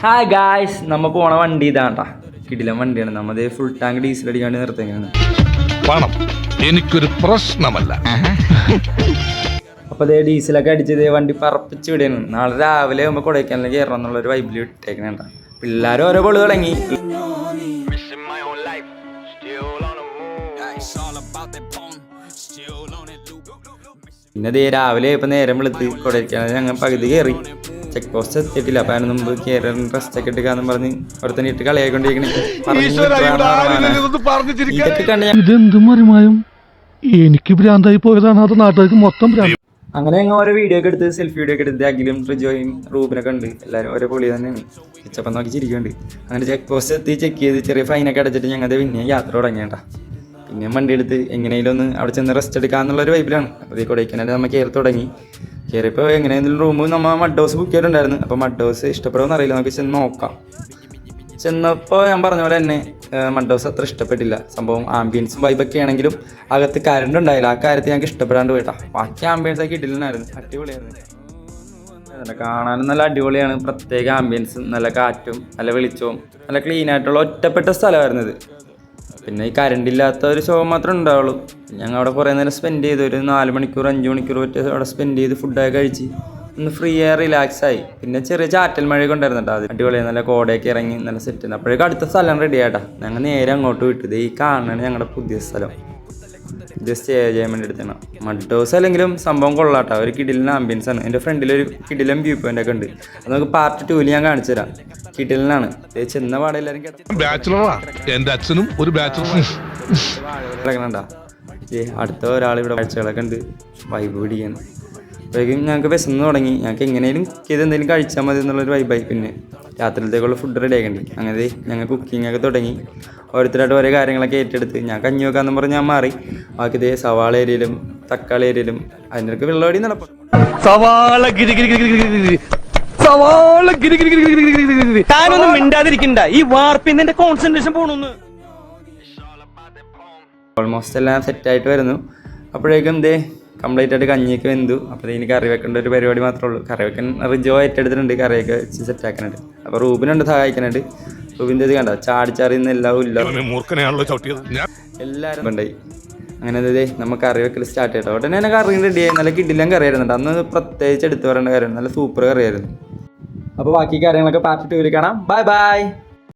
Hi guys, നമ്മ പോണ വണ്ടി ഇതാണ്ടാ. കിടിലം വണ്ടിയാണ്. നമ്മത് ഫുൾ ടാങ്ക് ഡീസൽ അടിക്കാണ്ട് നിർത്തിയാണ്. പണം എനിക്കൊരു പ്രശ്നമല്ല. അപ്പോൾ അതേ ഡീസലൊക്കെ അടിച്ചത് വണ്ടി പറപ്പിച്ച് വിടുകയാണ്. നാളെ രാവിലെ ആകുമ്പോൾ കൊടൈക്കനാലിൽ കയറണം എന്നുള്ളൊരു വൈബിൽ ഇട്ടേക്കണേണ്ട. പിള്ളേർ ഓരോ കൊളു തുടങ്ങി. പിന്നെ അതേ രാവിലെ ഇപ്പം നേരം വെളുത്ത് കൊടൈക്കനാലിൽ ഞങ്ങൾ പകുതി കയറി. ചെക്ക് പോസ്റ്റ് എത്തിയിട്ടില്ല. അപ്പം അതിന് മുമ്പ് കയറി റെസ്റ്റ് ഒക്കെ എടുക്കാന്ന് പറഞ്ഞ് ഒരുത്തന്നെ ഇട്ട് കളിയായിക്കൊണ്ടിരിക്കണേ. ഇതൊക്കെ കണ്ട് ഇതെന്തും മറിമായും എനിക്ക് ഭ്രാന്തായി പോയതാണ്. അത് നാട്ടുകാർക്ക് മൊത്തം ഭ്രാന്ത്. അങ്ങനെ ഞങ്ങൾ ഓരോ വീഡിയോ ഒക്കെ എടുത്ത് സെൽഫി വീഡിയോ ഒക്കെ എടുത്ത് അഖിലും റിജോയും റൂബിനൊക്കെ ഉണ്ട്. എല്ലാവരും ഓരോ പൊളി തന്നെയാണ്. ചെച്ചപ്പം നോക്കി ചിരിക്കുന്നുണ്ട്. അങ്ങനെ ചെക്ക് പോസ്റ്റ് എത്തി ചെക്ക് ചെയ്ത് ചെറിയ ഫൈനൊക്കെ അടച്ചിട്ട് ഞങ്ങളുടെ പിന്നെ യാത്ര തുടങ്ങിയേണ്ട. പിന്നെ വണ്ടി എടുത്ത് എങ്ങനെയും ഒന്ന് അവിടെ ചെന്ന് റെസ്റ്റ് എടുക്കാന്നുള്ളൊരു വൈബിലാണ്. അപ്പോൾ ഈ കൊടൈക്കനാലിൽ നമ്മൾ കയറി തുടങ്ങി. കയറിയപ്പോൾ എങ്ങനെയെങ്കിലും റൂം നമ്മൾ മഡ് ഹൗസ് ബുക്ക് ചെയ്തിട്ടുണ്ടായിരുന്നു. അപ്പോൾ മഡ് ഹൗസ് ഇഷ്ടപ്പെടുമെന്ന് അറിയില്ല, നമുക്ക് ചെന്ന് നോക്കാം. ചെന്നപ്പോൾ ഞാൻ പറഞ്ഞ പോലെ തന്നെ മഡ് ഹൗസ് അത്ര ഇഷ്ടപ്പെട്ടില്ല. സംഭവം ആംബിയൻസും വൈബൊക്കെ ആണെങ്കിലും അകത്ത് കറണ്ട് ഉണ്ടായില്ല. ആ കാര്യത്തിൽ ഞങ്ങൾക്ക് ഇഷ്ടപ്പെടാണ്ട് പോയിട്ടാ. ബാക്കി ആംബിയൻസ് ഒക്കെ ഇടില്ലായിരുന്നു, അടിപൊളിയായിരുന്നു. കാണാനും നല്ല അടിപൊളിയാണ്. പ്രത്യേക ആംബിയൻസ്, നല്ല കാറ്റും നല്ല വെളിച്ചവും നല്ല ക്ലീൻ ആയിട്ടുള്ള ഒറ്റപ്പെട്ട സ്ഥലമായിരുന്നത്. പിന്നെ ഈ കറണ്ട് ഇല്ലാത്ത ഒരു ഷോ മാത്രമേ ഉണ്ടാവുള്ളൂ. ഞങ്ങൾ അവിടെ കുറേ നേരം സ്പെൻഡ് ചെയ്തു. ഒരു 4 മണിക്കൂർ 5 മണിക്കൂർ പറ്റി അവിടെ സ്പെൻഡ് ചെയ്ത് ഫുഡൊക്കെ കഴിച്ച് ഒന്ന് ഫ്രീ ആയി റിലാക്സ് ആയി. പിന്നെ ചെറിയ ചാറ്റൽ മഴയൊക്കെ ഉണ്ടായിരുന്നു കേട്ടോ. അത് അടിപൊളിയായി. നല്ല കോടയൊക്കെ ഇറങ്ങി നല്ല സെറ്റ് ചെയ്യുന്നത്. അപ്പോഴേക്കും അടുത്ത സ്ഥലം റെഡി ആയിട്ടാ. ഞങ്ങൾ നേരെ അങ്ങോട്ട് വിട്ടത്. ഈ കാണാനാണ് ഞങ്ങളുടെ പുതിയ സ്ഥലം. ഇത് സ്റ്റേ ചെയ്യാൻ വേണ്ടി എടുത്താണ്. മഡ് ഹൗസ് അല്ലെങ്കിലും സംഭവം കൊള്ളാട്ടോ. ഒരു കിടിലൻ ആംബിയൻസ് ആണ്. എൻ്റെ ഫ്രണ്ടിലൊരു കിടിലൻ വ്യൂ പോയിന്റ് ഒക്കെ ഉണ്ട്. അത് നമുക്ക് പാർട്ട് 2 ഞാൻ കാണിച്ചു തരാം. കിടിലനാണ്. ചെന്ന പാടെ എല്ലാവരും കിടക്കണണ്ടാ. അടുത്ത ഒരാൾ ഇവിടെ കാഴ്ചകളൊക്കെ ഉണ്ട്. വൈബ് പിടിക്കാൻ. അപ്പോഴേക്കും ഞങ്ങൾക്ക് വിശന്ന് തുടങ്ങി. ഞങ്ങൾക്ക് എങ്ങനെയും കുക്ക് ചെയ്ത് എന്തെങ്കിലും കഴിച്ചാൽ മതി എന്നുള്ളൊരു വൈബായി. പിന്നെ രാത്രിയിലത്തേക്കുള്ള ഫുഡ് റെഡി ആക്കണ്ടേ. അങ്ങനെ ഞങ്ങൾ കുക്കിംഗ് ഒക്കെ തുടങ്ങി. ഓരോരുത്തരായിട്ട് ഓരോ കാര്യങ്ങളൊക്കെ ഏറ്റെടുത്ത് ഞാൻ കഞ്ഞി വെക്കാമെന്ന് പറഞ്ഞ് ഞാൻ മാറി. ബാക്കി ഇതേ സവാള ഏരിയയിലും തക്കാളി ഏരിയയിലും അതിൻ്റെയൊക്കെ വെള്ളമടി നടക്കും. താനൊന്നും മിണ്ടാതിരിക്കണ്ട. ഈ വാർപ്പിന്റെ കോൺസെൻട്രേഷൻ പോണൊന്ന്. ഓൾമോസ്റ്റ് എല്ലാം സെറ്റായിട്ട് വരുന്നു. അപ്പോഴേക്കും ഇതേ കംപ്ലീറ്റ് ആയിട്ട് കഞ്ഞിയൊക്കെ വെന്തു. അപ്പോൾ ഇതിന് കറി വെക്കേണ്ട ഒരു പരിപാടി മാത്രമേ ഉള്ളൂ. കറി വെക്കാൻ റിജോ ഏറ്റെടുത്തിട്ടുണ്ട്. കറിയൊക്കെ വെച്ച് സെറ്റാക്കാനായിട്ട്. അപ്പോൾ റൂബിനുണ്ട് സഹായിക്കാനായിട്ട്. റൂബിൻ്റെ ഇത് കണ്ടോ ചാടിച്ചാറിന്ന് എല്ലാം ഇല്ല എല്ലാവരും ഉണ്ടായി. അങ്ങനെ ഇതേ നമുക്ക് കറി വെക്കൽ സ്റ്റാർട്ട് ചെയ്യട്ടോ. ഉടനെ തന്നെ കറി റെഡിയായി. നല്ല കിടിലൻ കറിയായിരുന്നു. അന്ന് പ്രത്യേകിച്ച് എടുത്തു പറയേണ്ട കാര്യമാണ്. നല്ല സൂപ്പർ കറിയായിരുന്നു. അപ്പോൾ ബാക്കി കാര്യങ്ങളൊക്കെ പാർട്ട് 2 കാണാം. Bye bye.